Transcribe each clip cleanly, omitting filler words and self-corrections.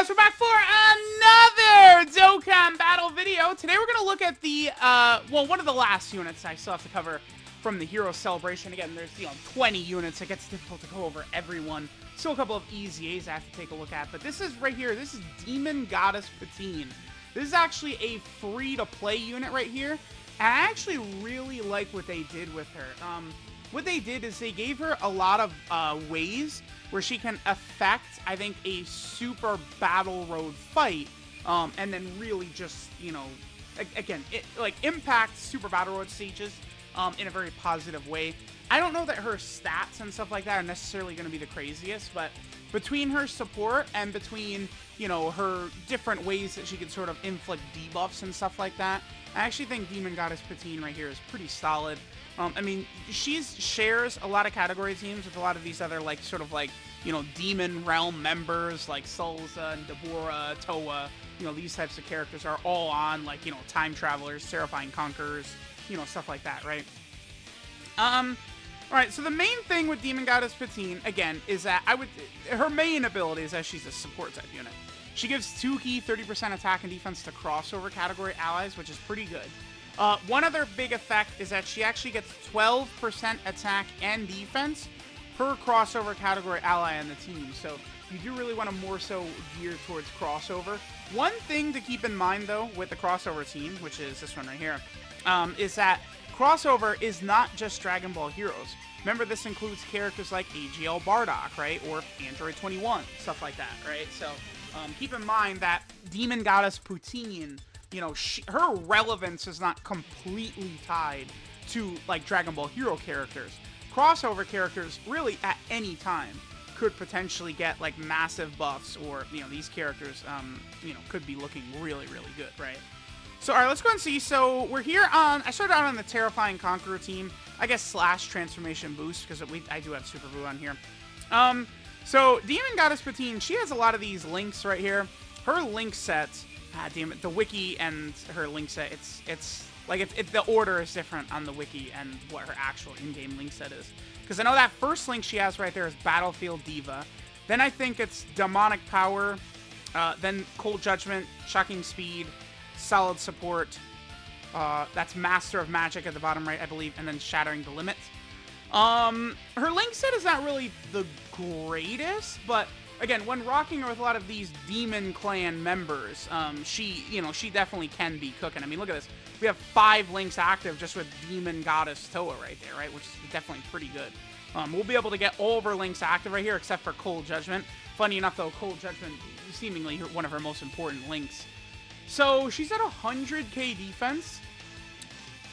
guys, we're back for another Dokkan battle video. Today we're going to look at the, well, one of the last units I still have to cover from the Hero Celebration. Again, there's, 20 units. It gets difficult to go over everyone. Still a couple of easy A's I have to take a look at. But this is right here. This is Demon Goddess PUTINE. This is actually a free-to-play unit right here. And I actually really like what they did with her. What they did is they gave her a lot of ways where she can affect, I think, a super battle road fight, and then really just, again, impact super battle road stages in a very positive way. I don't know that her stats and stuff like that are necessarily going to be the craziest, but between her support and between, her different ways that she can sort of inflict debuffs and stuff like that, I actually think Demon Goddess PUTINE right here is pretty solid. I mean, she shares a lot of category teams with a lot of these other, Demon Realm members, like Salza and Deborah, Toa. These types of characters are all on, Time Travelers, Terrifying Conquerors, stuff like that, right? Alright, so the main thing with Demon Goddess PUTINE, again, is that her main ability is that she's a support type unit. She gives 2 key 30% attack and defense to crossover category allies, which is pretty good. One other big effect is that she actually gets 12% attack and defense per crossover category ally on the team. So you do really want to more so gear towards crossover. One thing to keep in mind, though, with the crossover team, which is this one right here, is that crossover is not just Dragon Ball Heroes. Remember, this includes characters like AGL Bardock, right? Or Android 21, stuff like that, right? So keep in mind that Demon Goddess PUTINE, her relevance is not completely tied to, Dragon Ball Hero characters. Crossover characters, really, at any time, could potentially get, massive buffs, or, these characters, could be looking really, really good, right? So, alright, let's go and see. So, we're here on, I started out on the Terrifying Conqueror team, I guess / Transformation Boost, because I do have Super Boo on here. So, Demon Goddess PUTINE, she has a lot of these links right here. Her link sets, damn it, the wiki and her link set, it's the order is different on the wiki and what her actual in-game link set is. Because I know that first link she has right there is Battlefield Diva. Then I think it's Demonic Power, then Cold Judgment, Shocking Speed, Solid Support, that's Master of Magic at the bottom right, I believe, and then Shattering the Limit. Her link set is not really the greatest, but again, when rocking her with a lot of these Demon Clan members, she definitely can be cooking. I mean, look at this. We have 5 links active just with Demon Goddess Toa right there, right? Which is definitely pretty good. We'll be able to get all of her links active right here, except for Cold Judgment. Funny enough, though, Cold Judgment is seemingly one of her most important links. So, she's at 100k defense.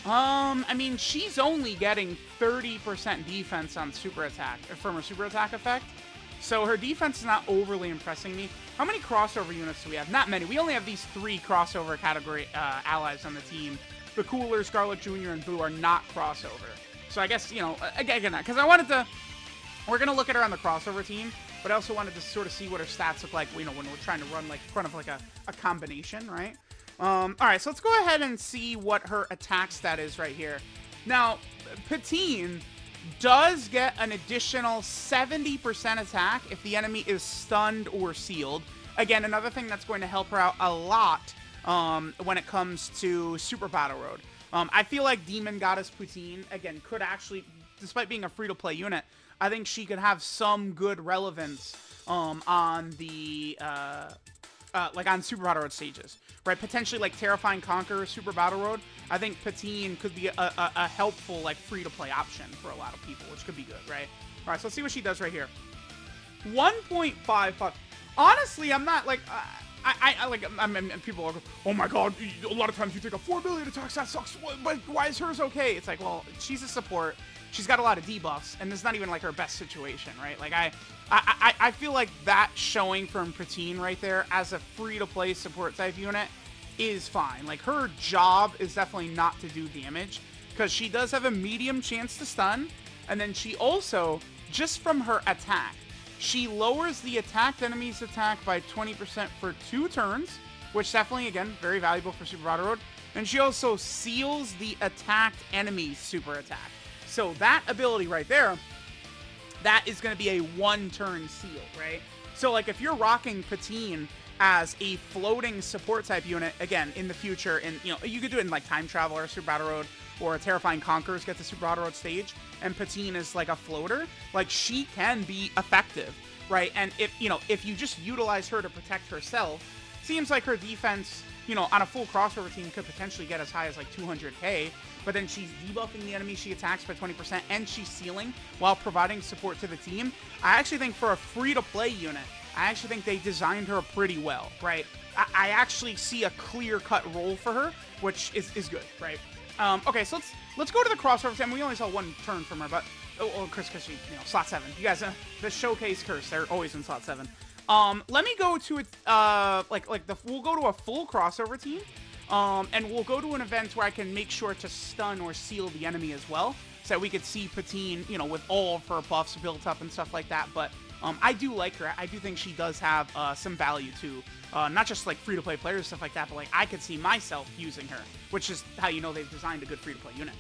I mean, she's only getting 30% defense on super attack, from her super attack effect. So her defense is not overly impressing me. How many crossover units do we have? Not many. We only have these 3 crossover category allies on the team. The Cooler, Scarlet Jr., and Boo are not crossover. So I guess, again, because we're going to look at her on the crossover team, but I also wanted to sort of see what her stats look like, when we're trying to run, front of, a combination, right? Alright, so let's go ahead and see what her attack stat is right here. Now, PUTINE does get an additional 70% attack if the enemy is stunned or sealed. Again, another thing that's going to help her out a lot when it comes to Super Battle Road. I feel like Demon Goddess PUTINE, again, could actually, despite being a free-to-play unit, I think she could have some good relevance on the, on Super Battle Road stages. Right, potentially Terrifying Conqueror, Super Battle Road. I think PUTINE could be a helpful free-to-play option for a lot of people, which could be good, right? All right, so let's see what she does right here. 1.55. Honestly, I'm not I mean, people are, oh my god, a lot of times you take a 4 billion attacks, that sucks. But why is hers okay? It's like, well, she's a support. She's got a lot of debuffs, and it's not even her best situation, right? I feel like that showing from PUTINE right there as a free-to-play support type unit is fine. Her job is definitely not to do damage, because she does have a medium chance to stun, and then she also, just from her attack, she lowers the attacked enemy's attack by 20% for 2 turns, which definitely, again, very valuable for Super Battle Road, and she also seals the attacked enemy's super attack. So that ability right there, that is going to be a 1-turn seal, right? So, if you're rocking PUTINE as a floating support type unit, again, in the future, and you could do it in like Time Traveler, Super Battle Road, or a Terrifying Conquerors get the Super Battle Road stage, and Putine is like a floater, like she can be effective, right? And if you just utilize her to protect herself, seems like her defense, on a full crossover team could potentially get as high as like 200k, but then she's debuffing the enemy she attacks by 20%, and she's sealing while providing support to the team. I actually think for a free-to-play unit, I actually think they designed her pretty well, right? I actually see a clear-cut role for her, which is good, right? Okay, so let's go to the crossover time. We only saw one turn from her, but Chris, she, slot 7. You guys, the showcase curse, they're always in slot 7. Let me go to it. We'll go to a full crossover team, and we'll go to an event where I can make sure to stun or seal the enemy as well, so that we could see Putine, with all of her buffs built up and stuff like that. But I do like her. I do think she does have some value too. Not just like free-to-play players and stuff like that, but like I could see myself using her, which is how they've designed a good free-to-play unit.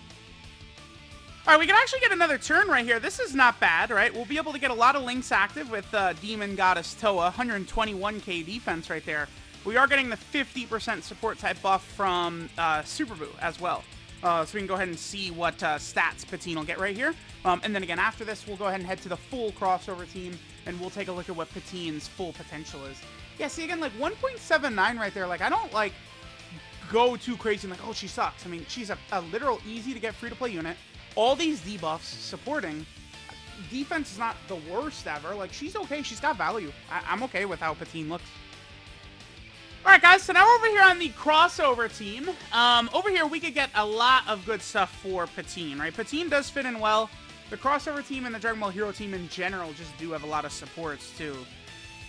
All right, we can actually get another turn right here. This is not bad, right? We'll be able to get a lot of links active with Demon Goddess Toa, 121k defense right there. We are getting the 50% support type buff from Super Boo as well. So we can go ahead and see what stats Putine will get right here. And then again, after this, we'll go ahead and head to the full crossover team, and we'll take a look at what Putine's full potential is. Yeah, see, again, like 1.79 right there. Like, I don't, like, go too crazy and like, oh, she sucks. I mean, she's a literal easy-to-get free-to-play unit. All these debuffs supporting. Defense is not the worst ever. Like, she's okay. She's got value. I'm okay with how Putine looks. All right, guys, so now over here on the crossover team, over here we could get a lot of good stuff for Putine, right? Putine does fit in well. The crossover team and the Dragon Ball Hero team in general just do have a lot of supports, too.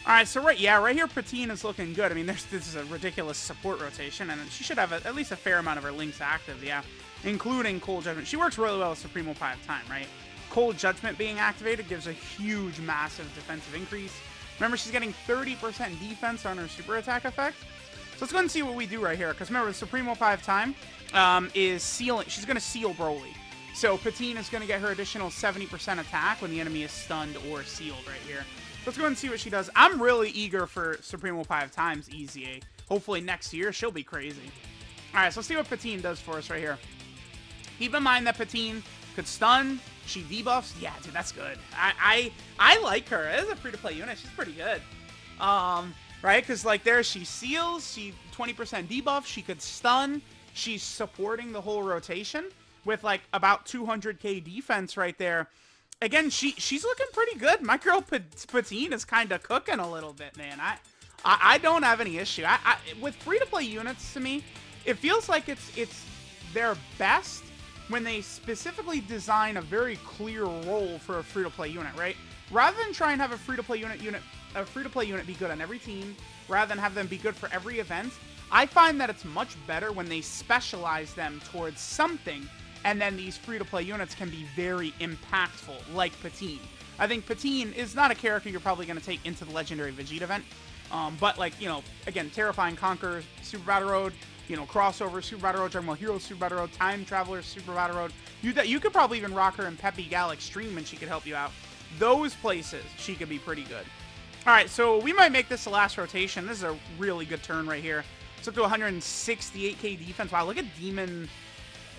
All right, so right here, Putine is looking good. I mean, this is a ridiculous support rotation, and she should have at least a fair amount of her links active, yeah, including Cold Judgment. She works really well with Supremo 5 time, right? Cold Judgment being activated gives a huge, massive defensive increase. Remember, she's getting 30% defense on her super attack effect. So let's go ahead and see what we do right here, because remember, the Supremo 5 time is sealing. She's going to seal Broly. So Putine is going to get her additional 70% attack when the enemy is stunned or sealed right here. Let's go ahead and see what she does. I'm really eager for Supremo 5 times EZA. Hopefully next year, she'll be crazy. All right, so let's see what Putine does for us right here. Keep in mind that Putine could stun. She debuffs. Yeah, dude, that's good. I like her. As a free-to-play unit, she's pretty good. Right? Because, like, there she seals. She 20% debuff. She could stun. She's supporting the whole rotation with, like, about 200k defense right there. Again, she's looking pretty good. My girl Putine is kind of cooking a little bit, man. I don't have any issue. With free-to-play units, to me, it feels like it's their best when they specifically design a very clear role for a free-to-play unit, right? Rather than try and have a free-to-play unit be good on every team, rather than have them be good for every event, I find that it's much better when they specialize them towards something, and then these free-to-play units can be very impactful, like Putine. I think Putine is not a character you're probably going to take into the Legendary Vegeta event, but, like, again, Terrifying Conqueror, Super Battle Road, crossover, Super Battle Road, Dragon Ball Heroes, Super Battle Road, Time Traveler, Super Battle Road. You could probably even rock her in Peppy Gal Extreme and she could help you out. Those places, she could be pretty good. All right, so we might make this the last rotation. This is a really good turn right here. It's up to 168k defense. Wow, look at Demon...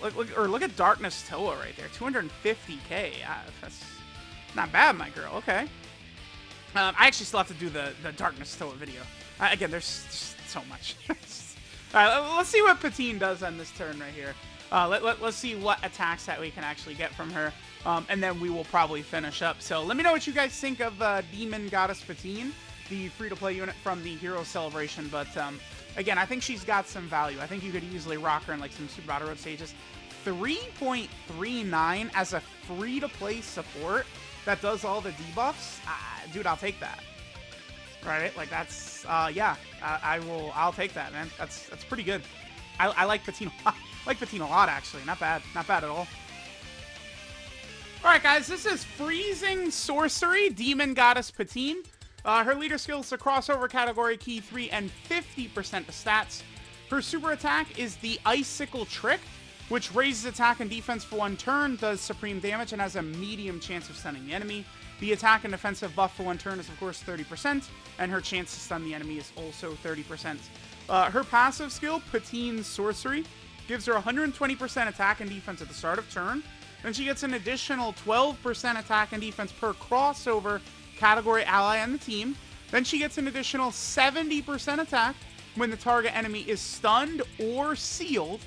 Look at Darkness Toa right there. 250k. That's not bad, my girl. Okay. I actually still have to do the Darkness Toa video. Again, there's just so much. All right, let's see what Putine does on this turn right here. Let's see what attacks that we can actually get from her. And then we will probably finish up. So let me know what you guys think of Demon Goddess Putine, the free-to-play unit from the Hero Celebration. But again, I think she's got some value. I think you could easily rock her in like some Super Battle Road stages. 3.39 as a free-to-play support that does all the debuffs. Dude, I'll take that. Right? Like, that's, yeah, I'll take that, man. That's pretty good. I like Putine a lot. I like Putine a lot, actually. Not bad. Not bad at all. Alright, guys, this is Freezing Sorcery, Demon Goddess Putine. Her leader skill is the crossover category, key 3, and 50% of stats. Her super attack is the Icicle Trick, which raises attack and defense for one turn, does supreme damage, and has a medium chance of stunning the enemy. The attack and defensive buff for 1 turn is, of course, 30%, and her chance to stun the enemy is also 30%. Her passive skill, PUTINE Sorcery, gives her 120% attack and defense at the start of turn. Then she gets an additional 12% attack and defense per crossover category ally on the team. Then she gets an additional 70% attack when the target enemy is stunned or sealed.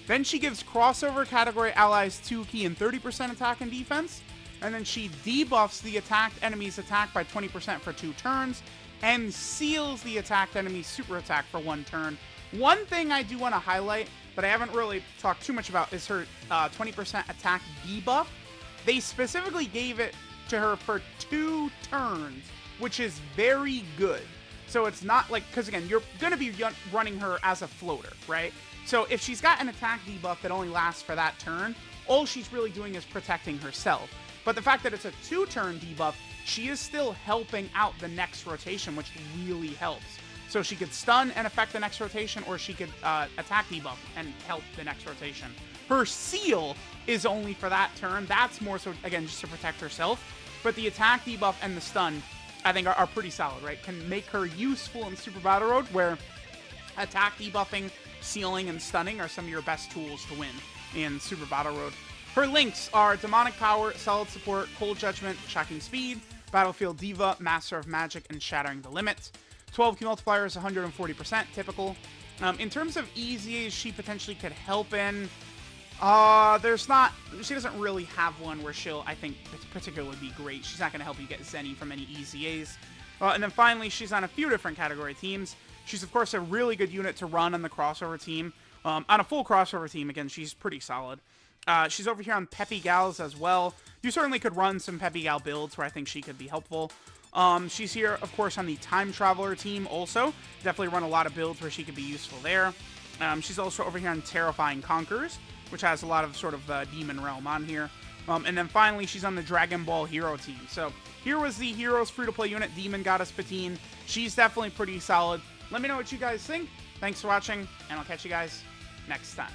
Then she gives crossover category allies 2 key and 30% attack and defense. And then she debuffs the attacked enemy's attack by 20% for 2 turns and seals the attacked enemy's super attack for 1 turn. One thing I do want to highlight, but I haven't really talked too much about, is her 20% attack debuff. They specifically gave it to her for 2 turns, which is very good. So it's not like, because again, you're going to be running her as a floater, right? So if she's got an attack debuff that only lasts for that turn, all she's really doing is protecting herself. But the fact that it's a 2-turn debuff, she is still helping out the next rotation, which really helps. So she could stun and affect the next rotation, or she could attack debuff and help the next rotation. Her seal is only for that turn. That's more so, again, just to protect herself. But the attack debuff and the stun, I think, are pretty solid, right? Can make her useful in Super Battle Road, where attack debuffing, sealing, and stunning are some of your best tools to win in Super Battle Road. Her links are Demonic Power, Solid Support, Cold Judgment, Shocking Speed, Battlefield Diva, Master of Magic, and Shattering the Limit. 12 key multiplier is 140%, typical. In terms of EZAs she potentially could help in, she doesn't really have one where she'll, I think, particularly be great. She's not going to help you get Zenny from any EZAs. And then finally, she's on a few different category teams. She's, of course, a really good unit to run on the crossover team. On a full crossover team, again, she's pretty solid. She's over here on Peppy Gals as well. You certainly could run some Peppy Gal builds where I think she could be helpful. She's here, of course, on the Time Traveler team also. Definitely run a lot of builds where she could be useful there. She's also over here on Terrifying Conquerors, which has a lot of sort of Demon Realm on here. And then finally, she's on the Dragon Ball Hero team. So here was the Heroes free-to-play unit, Demon Goddess PUTINE. She's definitely pretty solid. Let me know what you guys think. Thanks for watching, and I'll catch you guys next time.